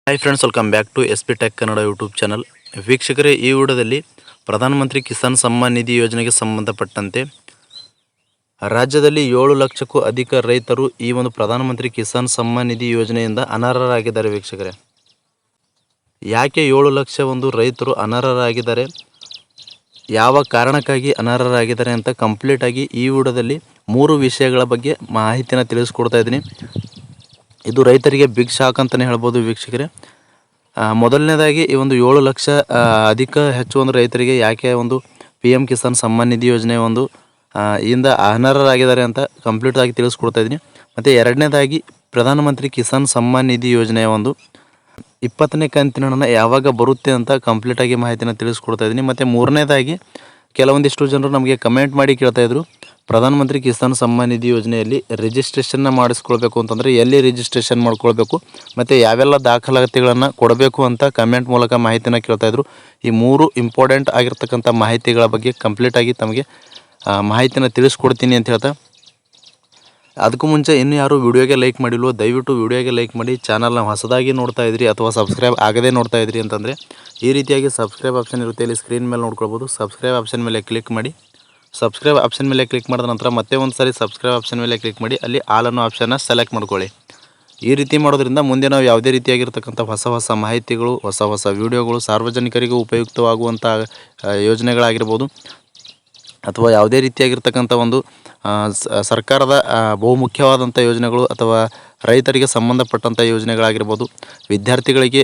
Hi friends, welcome back to SP tech Kannada YouTube channel. ವೀಕ್ಷಕರೇ, ಈ ವಿಡಿಯೋದಲ್ಲಿ ಪ್ರಧಾನಮಂತ್ರಿ ಕಿಸಾನ್ ಸಮ್ಮಾನ್ ನಿಧಿ ಯೋಜನೆಗೆ ಸಂಬಂಧಪಟ್ಟಂತೆ ರಾಜ್ಯದಲ್ಲಿ 7 ಲಕ್ಷಕ್ಕೂ ಅಧಿಕ ರೈತರು ಈ ಒಂದು ಪ್ರಧಾನಮಂತ್ರಿ ಕಿಸಾನ್ ಸಮ್ಮಾನ್ ನಿಧಿ ಯೋಜನೆಯಿಂದ ಅನರ್ಹರಾಗಿದ್ದಾರೆ. ವೀಕ್ಷಕರೇ, ಯಾಕೆ 7 ಲಕ್ಷ ಒಂದು ರೈತರು ಅನರ್ಹರಾಗಿದ್ದಾರೆ, ಯಾವ ಕಾರಣಕ್ಕಾಗಿ ಅನರ್ಹರಾಗಿದ್ದಾರೆ ಅಂತ ಕಂಪ್ಲೀಟಾಗಿ ಈ ವಿಡಿಯೋದಲ್ಲಿ 3 ವಿಷಯಗಳ ಬಗ್ಗೆ ಮಾಹಿತಿನ ತಿಳಿಸ್ಕೊಡ್ತಾ ಇದ್ದೀನಿ. ಇದು ರೈತರಿಗೆ ಬಿಗ್ ಶಾಕ್ ಅಂತಲೇ ಹೇಳ್ಬೋದು. ವೀಕ್ಷಕರೇ, ಮೊದಲನೇದಾಗಿ ಈ ಒಂದು 7 ಲಕ್ಷ ಹೆಚ್ಚು ಒಂದು ರೈತರಿಗೆ ಯಾಕೆ ಒಂದು PM ಕಿಸಾನ್ ಸಮ್ಮಾನ್ ನಿಧಿ ಯೋಜನೆ ಒಂದು ಇಂದ ಅನರ್ಹರಾಗಿದ್ದಾರೆ ಅಂತ ಕಂಪ್ಲೀಟಾಗಿ ತಿಳಿಸ್ಕೊಡ್ತಾ ಇದ್ದೀನಿ. ಮತ್ತು ಎರಡನೇದಾಗಿ ಪ್ರಧಾನಮಂತ್ರಿ ಕಿಸಾನ್ ಸಮ್ಮಾನ್ ನಿಧಿ ಯೋಜನೆಯ ಒಂದು 20ನೇ ಕಂತಿನ ಹಣ ಯಾವಾಗ ಬರುತ್ತೆ ಅಂತ ಕಂಪ್ಲೀಟಾಗಿ ಮಾಹಿತಿನ ತಿಳಿಸ್ಕೊಡ್ತಾ ಇದ್ದೀನಿ. ಮತ್ತು ಮೂರನೇದಾಗಿ ಕೆಲವೊಂದಿಷ್ಟು ಜನರು ನಮಗೆ ಕಮೆಂಟ್ ಮಾಡಿ ಕೇಳ್ತಾಯಿದ್ರು, ಪ್ರಧಾನಮಂತ್ರಿ ಕಿಸಾನ್ ಸಮ್ಮಾನ್ ನಿಧಿ ಯೋಜನೆಯಲ್ಲಿ ರಿಜಿಸ್ಟ್ರೇಷನ್ನ ಮಾಡಿಸ್ಕೊಳ್ಬೇಕು ಅಂತಂದರೆ ಎಲ್ಲಿ ರಿಜಿಸ್ಟ್ರೇಷನ್ ಮಾಡ್ಕೊಳ್ಬೇಕು ಮತ್ತು ಯಾವೆಲ್ಲ ದಾಖಲಾತಿಗಳನ್ನು ಕೊಡಬೇಕು ಅಂತ ಕಮೆಂಟ್ ಮೂಲಕ ಮಾಹಿತಿನ ಕೇಳ್ತಾಯಿದ್ರು. ಈ 3 ಇಂಪಾರ್ಟೆಂಟ್ ಆಗಿರ್ತಕ್ಕಂಥ ಮಾಹಿತಿಗಳ ಬಗ್ಗೆ ಕಂಪ್ಲೀಟಾಗಿ ತಮಗೆ ಮಾಹಿತಿನ ತಿಳಿಸ್ಕೊಡ್ತೀನಿ ಅಂತ ಹೇಳ್ತಾ, ಅದಕ್ಕೂ ಮುಂಚೆ ಇನ್ನೂ ಯಾರು ವಿಡಿಯೋಗೆ ಲೈಕ್ ಮಾಡಿಲ್ವೋ ದಯವಿಟ್ಟು ವಿಡಿಯೋಗೆ ಲೈಕ್ ಮಾಡಿ. ಚಾನಲ್ನ ಹೊಸದಾಗಿ ನೋಡ್ತಾ ಇದ್ರಿ ಅಥವಾ ಸಬ್ಸ್ಕ್ರೈಬ್ ಆಗದೇ ನೋಡ್ತಾ ಇದ್ರಿ ಅಂತಂದರೆ ಈ ರೀತಿಯಾಗಿ ಸಬ್ಸ್ಕ್ರೈಬ್ ಆಪ್ಷನ್ ಇರುತ್ತೆ, ಇಲ್ಲಿ ಸ್ಕ್ರೀನ್ ಮೇಲೆ ನೋಡ್ಕೊಳ್ಬೋದು. ಸಬ್ಸ್ಕ್ರೈಬ್ ಆಪ್ಷನ್ ಮೇಲೆ ಕ್ಲಿಕ್ ಮಾಡಿ. ಸಬ್ಸ್ಕ್ರೈಬ್ ಆಪ್ಷನ್ ಮೇಲೆ ಕ್ಲಿಕ್ ಮಾಡಿದ ನಂತರ ಮತ್ತೆ ಒಂದು ಸಾರಿ ಸಬ್ಸ್ಕ್ರೈಬ್ ಆಪ್ಷನ್ ಮೇಲೆ ಕ್ಲಿಕ್ ಮಾಡಿ, ಅಲ್ಲಿ ಆಲ್ ಅನ್ನೋ ಆಪ್ಷನ್ನ ಸೆಲೆಕ್ಟ್ ಮಾಡ್ಕೊಳ್ಳಿ. ಈ ರೀತಿ ಮಾಡೋದ್ರಿಂದ ಮುಂದೆ ನಾವು ಯಾವುದೇ ರೀತಿಯಾಗಿರ್ತಕ್ಕಂಥ ಹೊಸ ಮಾಹಿತಿಗಳು, ಹೊಸ ವಿಡಿಯೋಗಳು, ಸಾರ್ವಜನಿಕರಿಗೂ ಉಪಯುಕ್ತವಾಗುವಂಥ ಯೋಜನೆಗಳಾಗಿರ್ಬೋದು ಅಥವಾ ಯಾವುದೇ ರೀತಿಯಾಗಿರ್ತಕ್ಕಂಥ ಒಂದು ಸರ್ಕಾರದ ಬಹುಮುಖ್ಯವಾದಂಥ ಯೋಜನೆಗಳು ಅಥವಾ ರೈತರಿಗೆ ಸಂಬಂಧಪಟ್ಟಂಥ ಯೋಜನೆಗಳಾಗಿರ್ಬೋದು, ವಿದ್ಯಾರ್ಥಿಗಳಿಗೆ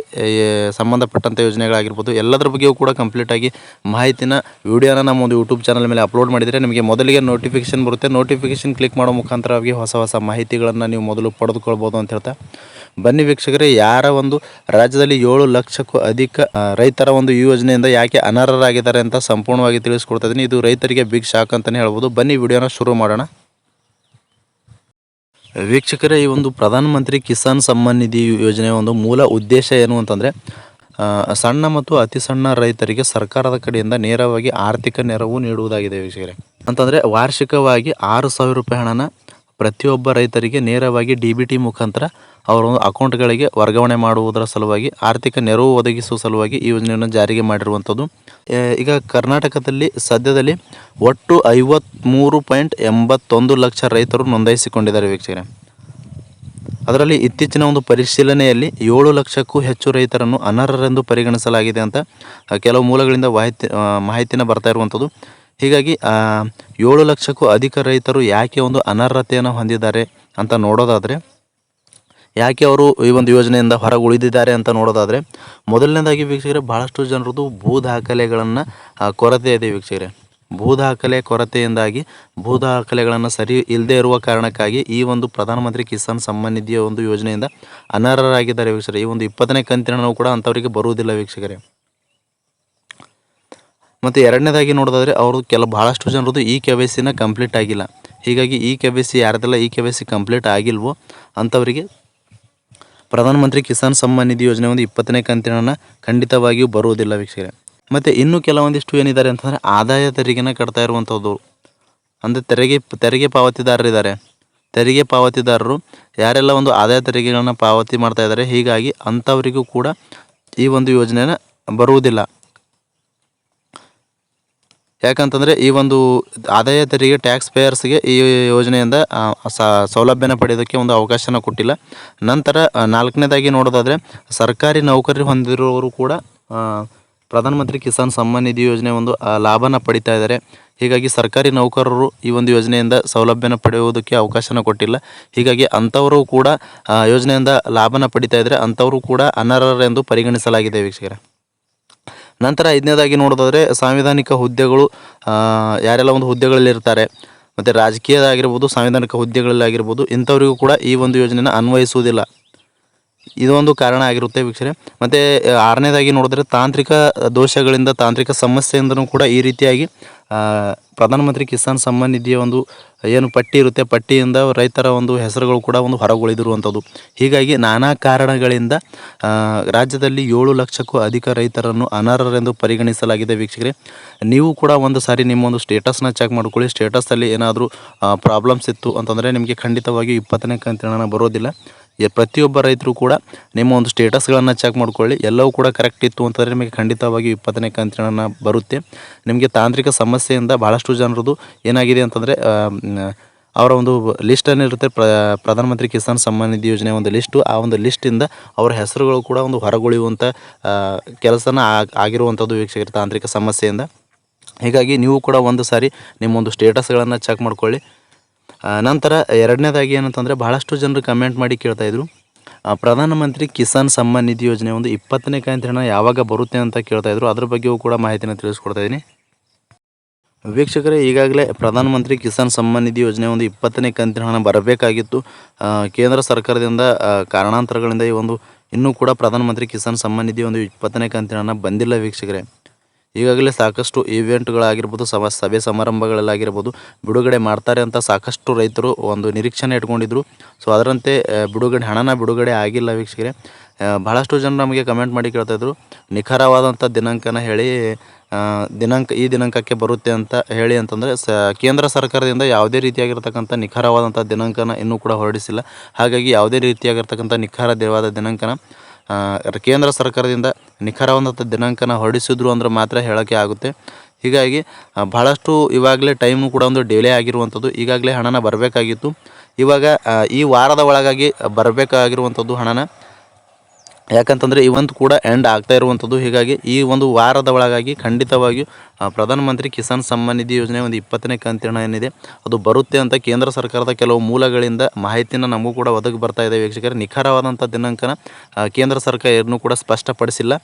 ಸಂಬಂಧಪಟ್ಟಂಥ ಯೋಜನೆಗಳಾಗಿರ್ಬೋದು, ಎಲ್ಲದರ ಬಗ್ಗೆಯೂ ಕೂಡ ಕಂಪ್ಲೀಟಾಗಿ ಮಾಹಿತಿನ ವಿಡಿಯೋನ ನಮ್ಮ ಒಂದು ಯೂಟ್ಯೂಬ್ ಚಾನಲ್ ಮೇಲೆ ಅಪ್ಲೋಡ್ ಮಾಡಿದರೆ ನಿಮಗೆ ಮೊದಲಿಗೆ ನೋಟಿಫಿಕೇಷನ್ ಬರುತ್ತೆ. ನೋಟಿಫಿಕೇಷನ್ ಕ್ಲಿಕ್ ಮಾಡೋ ಮುಖಾಂತರವಾಗಿ ಹೊಸ ಮಾಹಿತಿಗಳನ್ನು ನೀವು ಮೊದಲು ಪಡೆದುಕೊಳ್ಬೋದು ಅಂತ ಹೇಳ್ತಾ, ಬನ್ನಿ ವೀಕ್ಷಕರೇ, ಯಾರ ಒಂದು ರಾಜ್ಯದಲ್ಲಿ 7 ಲಕ್ಷಕ್ಕೂ ಅಧಿಕ ರೈತರ ಒಂದು ಈ ಯೋಜನೆಯಿಂದ ಯಾಕೆ ಅನರ್ಹರಾಗಿದ್ದಾರೆ ಅಂತ ಸಂಪೂರ್ಣವಾಗಿ ತಿಳಿಸ್ಕೊಡ್ತಾ ಇದ್ದೀನಿ. ಇದು ರೈತರಿಗೆ ಬಿಗ್ ಶಾಕ್ ಅಂತಲೇ ಹೇಳ್ಬೋದು. ಬನ್ನಿ ವಿಡಿಯೋನ ಶುರು ಮಾಡೋಣ. ವೀಕ್ಷಕರೇ, ಈ ಒಂದು ಪ್ರಧಾನಮಂತ್ರಿ ಕಿಸಾನ್ ಸಮ್ಮಾನ್ ನಿಧಿ ಯೋಜನೆಯ ಒಂದು ಮೂಲ ಉದ್ದೇಶ ಏನು ಅಂತಂದರೆ, ಸಣ್ಣ ಮತ್ತು ಅತಿ ಸಣ್ಣ ರೈತರಿಗೆ ಸರ್ಕಾರದ ಕಡೆಯಿಂದ ನೇರವಾಗಿ ಆರ್ಥಿಕ ನೆರವು ನೀಡುವುದಾಗಿದೆ. ವೀಕ್ಷಕರೇ, ಅಂತಂದರೆ ವಾರ್ಷಿಕವಾಗಿ 6,000 ರೂಪಾಯಿ ಹಣನ ಪ್ರತಿಯೊಬ್ಬ ರೈತರಿಗೆ ನೇರವಾಗಿ DBT ಮುಖಾಂತರ ಅವರ ಒಂದು ಅಕೌಂಟ್ಗಳಿಗೆ ವರ್ಗಾವಣೆ ಮಾಡುವುದರ ಸಲುವಾಗಿ, ಆರ್ಥಿಕ ನೆರವು ಒದಗಿಸುವ ಸಲುವಾಗಿ ಈ ಯೋಜನೆಯನ್ನು ಜಾರಿಗೆ ಮಾಡಿರುವಂಥದ್ದು. ಈಗ ಕರ್ನಾಟಕದಲ್ಲಿ ಸದ್ಯದಲ್ಲಿ ಒಟ್ಟು 53.81 ಲಕ್ಷ ರೈತರು ನೋಂದಾಯಿಸಿಕೊಂಡಿದ್ದಾರೆ. ವೀಕ್ಷಕರೇ, ಅದರಲ್ಲಿ ಇತ್ತೀಚಿನ ಒಂದು ಪರಿಶೀಲನೆಯಲ್ಲಿ 7 ಲಕ್ಷಕ್ಕೂ ಹೆಚ್ಚು ರೈತರನ್ನು ಅನರ್ಹರೆಂದು ಪರಿಗಣಿಸಲಾಗಿದೆ ಅಂತ ಕೆಲವು ಮೂಲಗಳಿಂದ ಮಾಹಿತಿನ ಬರ್ತಾ ಇರುವಂಥದ್ದು. ಹೀಗಾಗಿ 7 ಲಕ್ಷಕ್ಕೂ ಅಧಿಕ ರೈತರು ಯಾಕೆ ಒಂದು ಅನರ್ಹತೆಯನ್ನು ಹೊಂದಿದ್ದಾರೆ ಅಂತ ನೋಡೋದಾದರೆ, ಯಾಕೆ ಅವರು ಈ ಒಂದು ಯೋಜನೆಯಿಂದ ಹೊರಗೆ ಉಳಿದಿದ್ದಾರೆ ಅಂತ ನೋಡೋದಾದರೆ, ಮೊದಲನೇದಾಗಿ ವೀಕ್ಷಕರೇ, ಭಾಳಷ್ಟು ಜನರದ್ದು ಭೂ ದಾಖಲೆಗಳನ್ನು ಕೊರತೆ ಇದೆ. ವೀಕ್ಷಕರೇ, ಭೂ ದಾಖಲೆ ಕೊರತೆಯಿಂದಾಗಿ ಭೂ ದಾಖಲೆಗಳನ್ನು ಸರಿ ಇಲ್ಲದೆ ಇರುವ ಕಾರಣಕ್ಕಾಗಿ ಈ ಒಂದು ಪ್ರಧಾನಮಂತ್ರಿ ಕಿಸಾನ್ ಸಮ್ಮಾನ್ ನಿಧಿಯ ಒಂದು ಯೋಜನೆಯಿಂದ ಅನರ್ಹರಾಗಿದ್ದಾರೆ. ವೀಕ್ಷಕರೇ, ಈ ಒಂದು 20ನೇ ಕಂತಿನ ಕೂಡ ಅಂಥವರಿಗೆ ಬರುವುದಿಲ್ಲ. ವೀಕ್ಷಕರೇ, ಮತ್ತು ಎರಡನೇದಾಗಿ ನೋಡೋದಾದರೆ, ಅವರು ಭಾಳಷ್ಟು ಜನರದ್ದು KYCನ ಕಂಪ್ಲೀಟ್ ಆಗಿಲ್ಲ. ಹೀಗಾಗಿ KYC ಯಾರ್ದೆಲ್ಲ KYC ಕಂಪ್ಲೀಟ್ ಆಗಿಲ್ವೋ ಅಂಥವರಿಗೆ ಪ್ರಧಾನಮಂತ್ರಿ ಕಿಸಾನ್ ಸಮ್ಮಾನ್ ನಿಧಿ ಯೋಜನೆ ಒಂದು 20ನೇ ಕಂತಿನ ಖಂಡಿತವಾಗಿಯೂ ಬರುವುದಿಲ್ಲ. ವೀಕ್ಷಕರೇ, ಮತ್ತು ಇನ್ನೂ ಕೆಲವೊಂದಿಷ್ಟು ಏನಿದ್ದಾರೆ ಅಂತಂದರೆ, ಆದಾಯ ತೆರಿಗೆನ ಕಟ್ತಾ ಇರುವಂಥದ್ದು, ಅಂದರೆ ತೆರಿಗೆ ಪಾವತಿದಾರರಿದ್ದಾರೆ. ತೆರಿಗೆ ಪಾವತಿದಾರರು ಯಾರೆಲ್ಲ ಒಂದು ಆದಾಯ ತೆರಿಗೆಗಳನ್ನು ಪಾವತಿ ಮಾಡ್ತಾ ಇದ್ದಾರೆ, ಹೀಗಾಗಿ ಅಂಥವರಿಗೂ ಕೂಡ ಈ ಒಂದು ಯೋಜನೆನ ಬರುವುದಿಲ್ಲ. ಯಾಕಂತಂದರೆ ಈ ಒಂದು ಆದಾಯ ತೆರಿಗೆ ಟ್ಯಾಕ್ಸ್ ಪೇಯರ್ಸ್ಗೆ ಈ ಯೋಜನೆಯಿಂದ ಸೌಲಭ್ಯನ ಪಡೆಯೋದಕ್ಕೆ ಒಂದು ಅವಕಾಶನ ಕೊಟ್ಟಿಲ್ಲ. ನಂತರ 4ನೇದಾಗಿ ನೋಡೋದಾದರೆ, ಸರ್ಕಾರಿ ನೌಕರಿ ಹೊಂದಿರುವವರು ಕೂಡ ಪ್ರಧಾನಮಂತ್ರಿ ಕಿಸಾನ್ ಸಮ್ಮಾನ್ ನಿಧಿ ಯೋಜನೆ ಒಂದು ಲಾಭನ ಪಡಿತಾ ಇದ್ದಾರೆ. ಹೀಗಾಗಿ ಸರ್ಕಾರಿ ನೌಕರರು ಈ ಒಂದು ಯೋಜನೆಯಿಂದ ಸೌಲಭ್ಯನ ಪಡೆಯುವುದಕ್ಕೆ ಅವಕಾಶನ ಕೊಟ್ಟಿಲ್ಲ. ಹೀಗಾಗಿ ಅಂಥವರು ಕೂಡ ಯೋಜನೆಯಿಂದ ಲಾಭನ ಪಡಿತಾ ಇದ್ದರೆ ಅಂಥವರು ಕೂಡ ಅನರ್ಹರೆಂದು ಪರಿಗಣಿಸಲಾಗಿದೆ. ವೀಕ್ಷಕರೇ, ನಂತರ 5ನೇದಾಗಿ ನೋಡೋದಾದರೆ, ಸಾಂವಿಧಾನಿಕ ಹುದ್ದೆಗಳು ಯಾರೆಲ್ಲ ಒಂದು ಹುದ್ದೆಗಳಲ್ಲಿರ್ತಾರೆ, ಮತ್ತು ರಾಜಕೀಯದಾಗಿರ್ಬೋದು, ಸಾಂವಿಧಾನಿಕ ಹುದ್ದೆಗಳಲ್ಲಾಗಿರ್ಬೋದು, ಇಂಥವರಿಗೂ ಕೂಡ ಈ ಒಂದು ಯೋಜನೆನ ಅನ್ವಯಿಸುವುದಿಲ್ಲ. ಇದೊಂದು ಕಾರಣ ಆಗಿರುತ್ತೆ. ವೀಕ್ಷಕರೇ, ಮತ್ತು 6ನೇದಾಗಿ ನೋಡಿದ್ರೆ, ತಾಂತ್ರಿಕ ದೋಷಗಳಿಂದ, ತಾಂತ್ರಿಕ ಸಮಸ್ಯೆಯಿಂದನೂ ಕೂಡ ಈ ರೀತಿಯಾಗಿ ಪ್ರಧಾನಮಂತ್ರಿ ಕಿಸಾನ್ ಸಮ್ಮಾನ್ ನಿಧಿಯ ಒಂದು ಏನು ಪಟ್ಟಿ ಇರುತ್ತೆ, ಪಟ್ಟಿಯಿಂದ ರೈತರ ಒಂದು ಹೆಸರುಗಳು ಕೂಡ ಒಂದು ಹೊರಗುಳಿದಿರುವಂಥದ್ದು. ಹೀಗಾಗಿ ನಾನಾ ಕಾರಣಗಳಿಂದ ರಾಜ್ಯದಲ್ಲಿ 7 ಲಕ್ಷಕ್ಕೂ ಅಧಿಕ ರೈತರನ್ನು ಅನರ್ಹರೆಂದು ಪರಿಗಣಿಸಲಾಗಿದೆ. ವೀಕ್ಷಕರೇ, ನೀವು ಕೂಡ ಒಂದು ಸಾರಿ ನಿಮ್ಮ ಒಂದು ಸ್ಟೇಟಸ್ನ ಚೆಕ್ ಮಾಡ್ಕೊಳ್ಳಿ. ಸ್ಟೇಟಸಲ್ಲಿ ಏನಾದರೂ ಪ್ರಾಬ್ಲಮ್ಸ್ ಇತ್ತು ಅಂತಂದರೆ ನಿಮಗೆ ಖಂಡಿತವಾಗಿಯೂ 20ನೇ ಕಂತಿನ ಹಣ ಬರೋದಿಲ್ಲ. ಪ್ರತಿಯೊಬ್ಬ ರೈತರು ಕೂಡ ನಿಮ್ಮ ಒಂದು ಸ್ಟೇಟಸ್ಗಳನ್ನು ಚೆಕ್ ಮಾಡ್ಕೊಳ್ಳಿ. ಎಲ್ಲವೂ ಕೂಡ ಕರೆಕ್ಟ್ ಇತ್ತು ಅಂತಂದರೆ ನಿಮಗೆ ಖಂಡಿತವಾಗಿ 20ನೇ ಕಂತಿನ ಹಣ ಬರುತ್ತೆ. ನಿಮಗೆ ತಾಂತ್ರಿಕ ಸಮಸ್ಯೆಯಿಂದ ಭಾಳಷ್ಟು ಜನರದು ಏನಾಗಿದೆ ಅಂತಂದರೆ ಅವರ ಒಂದು ಲಿಸ್ಟನ್ನು ಇರುತ್ತೆ, ಪ್ರಧಾನಮಂತ್ರಿ ಕಿಸಾನ್ ಸಮ್ಮಾನ್ ನಿಧಿ ಯೋಜನೆ ಒಂದು ಲಿಸ್ಟು. ಆ ಒಂದು ಲಿಸ್ಟಿಂದ ಅವರ ಹೆಸರುಗಳು ಕೂಡ ಒಂದು ಹೊರಗುಳಿಯುವಂಥ ಕೆಲಸನ ಆಗಿರುವಂಥದ್ದು ವೀಕ್ಷಕರ ತಾಂತ್ರಿಕ ಸಮಸ್ಯೆಯಿಂದ. ಹೀಗಾಗಿ ನೀವು ಕೂಡ ಒಂದು ಸಾರಿ ನಿಮ್ಮೊಂದು ಸ್ಟೇಟಸ್ಗಳನ್ನು ಚೆಕ್ ಮಾಡ್ಕೊಳ್ಳಿ. ನಂತರ ಎರಡನೇದಾಗಿ ಏನಂತಂದರೆ ಭಾಳಷ್ಟು ಜನರು ಕಮೆಂಟ್ ಮಾಡಿ ಕೇಳ್ತಾಯಿದ್ರು, ಪ್ರಧಾನಮಂತ್ರಿ ಕಿಸಾನ್ ಸಮ್ಮಾನ್ ನಿಧಿ ಯೋಜನೆ ಒಂದು 20ನೇ ಕಂತಿನ ಯಾವಾಗ ಬರುತ್ತೆ ಅಂತ ಕೇಳ್ತಾಯಿದ್ರು. ಅದ್ರ ಬಗ್ಗೆಯೂ ಕೂಡ ಮಾಹಿತಿನ ತಿಳಿಸ್ಕೊಡ್ತಾಯಿದ್ದೀನಿ ವೀಕ್ಷಕರೇ. ಈಗಾಗಲೇ ಪ್ರಧಾನಮಂತ್ರಿ ಕಿಸಾನ್ ಸಮ್ಮಾನ್ ನಿಧಿ ಯೋಜನೆ ಒಂದು 20ನೇ ಕಂತಿನ ಹಣ ಬರಬೇಕಾಗಿತ್ತು. ಕೇಂದ್ರ ಸರ್ಕಾರದಿಂದ ಕಾರಣಾಂತರಗಳಿಂದ ಈ ಒಂದು ಇನ್ನೂ ಕೂಡ ಪ್ರಧಾನಮಂತ್ರಿ ಕಿಸಾನ್ ಸಮ್ಮಾನ್ ನಿಧಿ ಒಂದು 20ನೇ ಕಂತಿನ ಹಣ ಬಂದಿಲ್ಲ ವೀಕ್ಷಕರೇ. ಈಗಾಗಲೇ ಸಾಕಷ್ಟು ಈವೆಂಟ್ಗಳಾಗಿರ್ಬೋದು, ಸಭೆ ಸಮಾರಂಭಗಳಲ್ಲಾಗಿರ್ಬೋದು ಬಿಡುಗಡೆ ಮಾಡ್ತಾರೆ ಅಂತ ಸಾಕಷ್ಟು ರೈತರು ಒಂದು ನಿರೀಕ್ಷಣೆ ಇಟ್ಕೊಂಡಿದ್ರು. ಸೊ ಅದರಂತೆ ಹಣನ ಬಿಡುಗಡೆ ಆಗಿಲ್ಲ ವೀಕ್ಷಕರೇ. ಭಾಳಷ್ಟು ಜನರು ನಮಗೆ ಕಮೆಂಟ್ ಮಾಡಿ ಕೇಳ್ತಾಯಿದ್ರು, ನಿಖರವಾದಂಥ ದಿನಾಂಕನ ಹೇಳಿ, ಈ ದಿನಾಂಕಕ್ಕೆ ಬರುತ್ತೆ ಅಂತ ಹೇಳಿ ಅಂತಂದರೆ ಕೇಂದ್ರ ಸರ್ಕಾರದಿಂದ ಯಾವುದೇ ರೀತಿಯಾಗಿರ್ತಕ್ಕಂಥ ನಿಖರವಾದಂಥ ದಿನಾಂಕನ ಇನ್ನೂ ಕೂಡ ಹೊರಡಿಸಿಲ್ಲ. ಹಾಗಾಗಿ ಯಾವುದೇ ರೀತಿಯಾಗಿರ್ತಕ್ಕಂಥ ನಿಖರವಾದ ದಿನಾಂಕನ ಕೇಂದ್ರ ಸರ್ಕಾರದಿಂದ ನಿಖರವಾದಂಥ ದಿನಾಂಕನ ಹೊರಡಿಸಿದ್ರು ಅಂದ್ರೆ ಮಾತ್ರ ಹೇಳೋಕ್ಕೆ ಆಗುತ್ತೆ. ಹೀಗಾಗಿ ಭಾಳಷ್ಟು ಇವಾಗಲೇ ಟೈಮು ಕೂಡ ಒಂದು ಡಿಲೇ ಆಗಿರುವಂಥದ್ದು. ಈಗಾಗಲೇ ಹಣನ ಬರಬೇಕಾಗಿತ್ತು, ಇವಾಗ ಈ ವಾರದ ಒಳಗಾಗಿ ಬರಬೇಕಾಗಿರುವಂಥದ್ದು ಹಣನ. ಯಾಕಂತಂದರೆ ಇವಂತೂ ಕೂಡ ಎಂಡ್ ಆಗ್ತಾ ಇರುವಂಥದ್ದು. ಹೀಗಾಗಿ ಈ ಒಂದು ವಾರದ ಒಳಗಾಗಿ ಖಂಡಿತವಾಗಿಯೂ ಪ್ರಧಾನಮಂತ್ರಿ ಕಿಸಾನ್ ಸಮ್ಮಾನ್ ನಿಧಿ ಯೋಜನೆ ಒಂದು 20ನೇ ಕಂತಿನ ಏನಿದೆ ಅದು ಬರುತ್ತೆ ಅಂತ ಕೇಂದ್ರ ಸರ್ಕಾರದ ಕೆಲವು ಮೂಲಗಳಿಂದ ಮಾಹಿತಿನ ನಮಗೂ ಕೂಡ ಒದಗಿ ಬರ್ತಾ ಇದೆ ವೀಕ್ಷಕರೇ. ನಿಖರವಾದಂಥ ದಿನಾಂಕನ ಕೇಂದ್ರ ಸರ್ಕಾರ ಇನ್ನೂ ಕೂಡ ಸ್ಪಷ್ಟಪಡಿಸಿಲ್ಲ.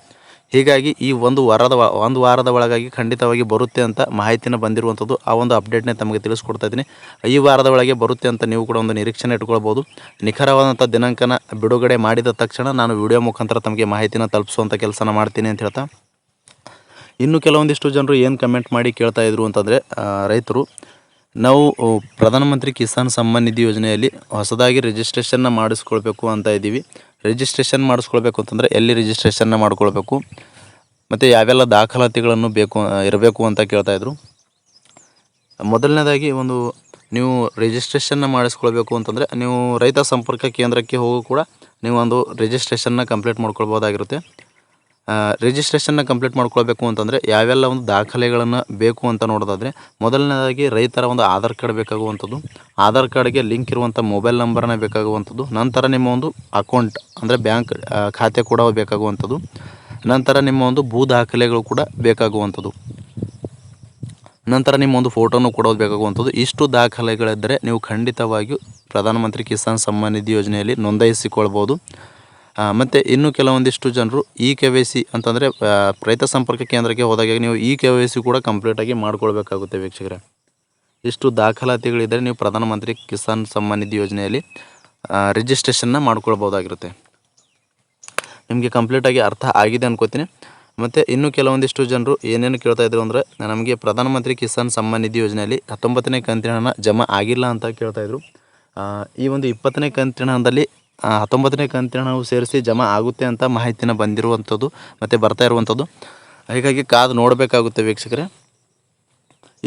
ಹೀಗಾಗಿ ಈ ಒಂದು ವಾರದ ಒಳಗಾಗಿ ಖಂಡಿತವಾಗಿ ಬರುತ್ತೆ ಅಂತ ಮಾಹಿತಿನ ಬಂದಿರುವಂಥದ್ದು. ಆ ಒಂದು ಅಪ್ಡೇಟ್ನೇ ತಮಗೆ ತಿಳಿಸ್ಕೊಡ್ತಾ ಇದ್ದೀನಿ. ಈ ವಾರದ ಒಳಗೆ ಬರುತ್ತೆ ಅಂತ ನೀವು ಕೂಡ ಒಂದು ನಿರೀಕ್ಷಣೆ ಇಟ್ಕೊಳ್ಬೋದು. ನಿಖರವಾದಂಥ ದಿನಾಂಕನ ಬಿಡುಗಡೆ ಮಾಡಿದ ತಕ್ಷಣ ನಾನು ವಿಡಿಯೋ ಮುಖಾಂತರ ತಮಗೆ ಮಾಹಿತಿನ ತಲುಪಿಸುವಂಥ ಕೆಲಸನ ಮಾಡ್ತೀನಿ ಅಂತ ಹೇಳ್ತಾ, ಇನ್ನು ಕೆಲವೊಂದಿಷ್ಟು ಜನರು ಏನು ಕಮೆಂಟ್ ಮಾಡಿ ಕೇಳ್ತಾ ಇದ್ರು ಅಂತಂದರೆ, ರೈತರು ನಾವು ಪ್ರಧಾನಮಂತ್ರಿ ಕಿಸಾನ್ ಸಮ್ಮಾನ್ ನಿಧಿ ಯೋಜನೆಯಲ್ಲಿ ಹೊಸದಾಗಿ ರಿಜಿಸ್ಟ್ರೇಷನ್ನ ಮಾಡಿಸ್ಕೊಳ್ಬೇಕು ಅಂತ ಇದ್ದೀವಿ. ರಿಜಿಸ್ಟ್ರೇಷನ್ ಮಾಡಿಸ್ಕೊಳ್ಬೇಕು ಅಂತಂದರೆ ಎಲ್ಲಿ ರಿಜಿಸ್ಟ್ರೇಷನ್ನ ಮಾಡ್ಕೊಳ್ಬೇಕು ಮತ್ತು ಯಾವೆಲ್ಲ ದಾಖಲಾತಿಗಳನ್ನು ಇರಬೇಕು ಅಂತ ಕೇಳ್ತಾಯಿದ್ರು. ಮೊದಲನೇದಾಗಿ ನೀವು ರಿಜಿಸ್ಟ್ರೇಷನ್ನ ಮಾಡಿಸ್ಕೊಳ್ಬೇಕು ಅಂತಂದರೆ ನೀವು ರೈತ ಸಂಪರ್ಕ ಕೇಂದ್ರಕ್ಕೆ ಹೋಗಿ ಕೂಡ ನೀವು ಒಂದು ರಿಜಿಸ್ಟ್ರೇಷನ್ನ ಕಂಪ್ಲೀಟ್ ಮಾಡ್ಕೊಳ್ಬೋದಾಗಿರುತ್ತೆ. ರಿಜಿಸ್ಟ್ರೇಷನ್ನ ಕಂಪ್ಲೀಟ್ ಮಾಡ್ಕೊಳ್ಬೇಕು ಅಂತಂದರೆ ಯಾವೆಲ್ಲ ಒಂದು ದಾಖಲೆಗಳನ್ನು ಬೇಕು ಅಂತ ನೋಡೋದಾದರೆ, ಮೊದಲನೇದಾಗಿ ರೈತರ ಒಂದು ಆಧಾರ್ ಕಾರ್ಡ್ ಬೇಕಾಗುವಂಥದ್ದು, ಆಧಾರ್ ಕಾರ್ಡ್ಗೆ ಲಿಂಕ್ ಇರುವಂಥ ಮೊಬೈಲ್ ನಂಬರ್ನ ಬೇಕಾಗುವಂಥದ್ದು, ನಂತರ ನಿಮ್ಮ ಒಂದು ಅಕೌಂಟ್ ಅಂದರೆ ಬ್ಯಾಂಕ್ ಖಾತೆ ಕೂಡ ಬೇಕಾಗುವಂಥದ್ದು, ನಂತರ ನಿಮ್ಮ ಒಂದು ಭೂ ದಾಖಲೆಗಳು ಕೂಡ ಬೇಕಾಗುವಂಥದ್ದು, ನಂತರ ನಿಮ್ಮ ಒಂದು ಫೋಟೋನು ಕೂಡ ಬೇಕಾಗುವಂಥದ್ದು. ಇಷ್ಟು ದಾಖಲೆಗಳಿದ್ದರೆ ನೀವು ಖಂಡಿತವಾಗಿಯೂ ಪ್ರಧಾನಮಂತ್ರಿ ಕಿಸಾನ್ ಸಮ್ಮಾನ್ ನಿಧಿ ಯೋಜನೆಯಲ್ಲಿ ನೋಂದಾಯಿಸಿಕೊಳ್ಬೋದು. ಮತ್ತು ಇನ್ನು ಕೆಲವೊಂದಿಷ್ಟು ಜನರು KYC ಅಂತಂದರೆ ರೈತ ಸಂಪರ್ಕ ಕೇಂದ್ರಕ್ಕೆ ಹೋದಾಗ ನೀವು KYC ಕೂಡ ಕಂಪ್ಲೀಟಾಗಿ ಮಾಡ್ಕೊಳ್ಬೇಕಾಗುತ್ತೆ ವೀಕ್ಷಕರೇ. ಇಷ್ಟು ದಾಖಲಾತಿಗಳಿದ್ದರೆ ನೀವು ಪ್ರಧಾನಮಂತ್ರಿ ಕಿಸಾನ್ ಸಮ್ಮಾನ್ ನಿಧಿ ಯೋಜನೆಯಲ್ಲಿ ರಿಜಿಸ್ಟ್ರೇಷನ್ನ ಮಾಡ್ಕೊಳ್ಬೋದಾಗಿರುತ್ತೆ. ನಿಮಗೆ ಕಂಪ್ಲೀಟಾಗಿ ಅರ್ಥ ಆಗಿದೆ ಅನ್ಕೋತೀನಿ. ಮತ್ತು ಇನ್ನು ಕೆಲವೊಂದಿಷ್ಟು ಜನರು ಏನೇನು ಕೇಳ್ತಾಯಿದ್ರು ಅಂದರೆ, ನಮಗೆ ಪ್ರಧಾನಮಂತ್ರಿ ಕಿಸಾನ್ ಸಮ್ಮಾನ್ ನಿಧಿ ಯೋಜನೆಯಲ್ಲಿ 19ನೇ ಕಂತಿನ ಹಣ ಜಮಾ ಆಗಿಲ್ಲ ಅಂತ ಕೇಳ್ತಾಯಿದ್ರು. ಈ ಒಂದು 20ನೇ ಕಂತಿನ ಹಣದಲ್ಲಿ 19ನೇ ಕಂತಿನ ಹಣವು ಸೇರಿಸಿ ಜಮಾ ಆಗುತ್ತೆ ಅಂತ ಮಾಹಿತಿನ ಬಂದಿರುವಂಥದ್ದು ಮತ್ತು ಬರ್ತಾ ಇರುವಂಥದ್ದು. ಹೀಗಾಗಿ ಕಾದು ನೋಡಬೇಕಾಗುತ್ತೆ ವೀಕ್ಷಕರೇ.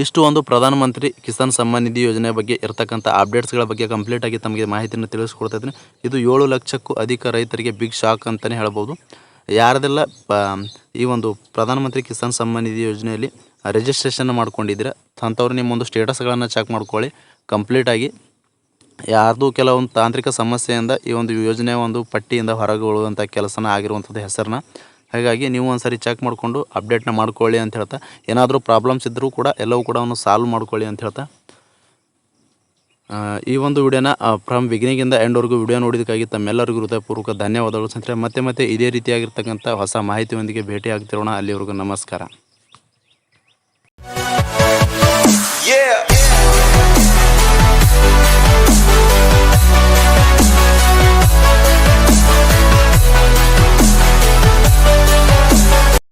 ಇಷ್ಟು ಒಂದು ಪ್ರಧಾನಮಂತ್ರಿ ಕಿಸಾನ್ ಸಮ್ಮಾನ್ ನಿಧಿ ಯೋಜನೆ ಬಗ್ಗೆ ಇರತಕ್ಕಂಥ ಅಪ್ಡೇಟ್ಸ್ಗಳ ಬಗ್ಗೆ ಕಂಪ್ಲೀಟಾಗಿ ತಮಗೆ ಮಾಹಿತಿಯನ್ನು ತಿಳಿಸ್ಕೊಡ್ತಾ ಇದ್ದೀನಿ. ಇದು 7 ಲಕ್ಷಕ್ಕೂ ಅಧಿಕ ರೈತರಿಗೆ ಬಿಗ್ ಶಾಕ್ ಅಂತಲೇ ಹೇಳ್ಬೋದು. ಯಾರದೆಲ್ಲ ಈ ಒಂದು ಪ್ರಧಾನಮಂತ್ರಿ ಕಿಸಾನ್ ಸಮ್ಮಾನ್ ನಿಧಿ ಯೋಜನೆಯಲ್ಲಿ ರಿಜಿಸ್ಟ್ರೇಷನ್ ಮಾಡ್ಕೊಂಡಿದ್ದೀರಾ ಅಂಥವ್ರು ನಿಮ್ಮೊಂದು ಸ್ಟೇಟಸ್ಗಳನ್ನು ಚೆಕ್ ಮಾಡ್ಕೊಳ್ಳಿ ಕಂಪ್ಲೀಟಾಗಿ. ಯಾರ್ದು ಕೆಲವೊಂದು ತಾಂತ್ರಿಕ ಸಮಸ್ಯೆಯಿಂದ ಈ ಒಂದು ಯೋಜನೆ ಒಂದು ಪಟ್ಟಿಯಿಂದ ಹೊರಗುಳುವಂಥ ಕೆಲಸನ ಆಗಿರುವಂಥದ್ದು ಹೆಸರನ್ನ. ಹಾಗಾಗಿ ನೀವು ಒಂದು ಸರಿ ಚೆಕ್ ಮಾಡಿಕೊಂಡು ಅಪ್ಡೇಟ್ನ ಮಾಡ್ಕೊಳ್ಳಿ ಅಂತ ಹೇಳ್ತಾ, ಏನಾದರೂ ಪ್ರಾಬ್ಲಮ್ಸ್ ಇದ್ದರೂ ಕೂಡ ಎಲ್ಲವೂ ಕೂಡ ಸಾಲ್ವ್ ಮಾಡ್ಕೊಳ್ಳಿ ಅಂತ ಹೇಳ್ತಾ, ಈ ಒಂದು ವಿಡಿಯೋನ ಫ್ರಮ್ ಬಿಗಿನಿಂಗಿಂದ ಎಂಡ್ವರೆಗೂ ವಿಡಿಯೋ ನೋಡಿದ್ದಕ್ಕಾಗಿ ತಮ್ಮೆಲ್ಲರಿಗೂ ಹೃದಯಪೂರ್ವಕ ಧನ್ಯವಾದಗಳು ಸ್ನೇಹಿತರೆ. ಮತ್ತೆ ಇದೇ ರೀತಿಯಾಗಿರ್ತಕ್ಕಂಥ ಹೊಸ ಮಾಹಿತಿಯೊಂದಿಗೆ ಭೇಟಿ ಆಗ್ತಿರೋಣ. ಅಲ್ಲಿವರೆಗೂ ನಮಸ್ಕಾರ.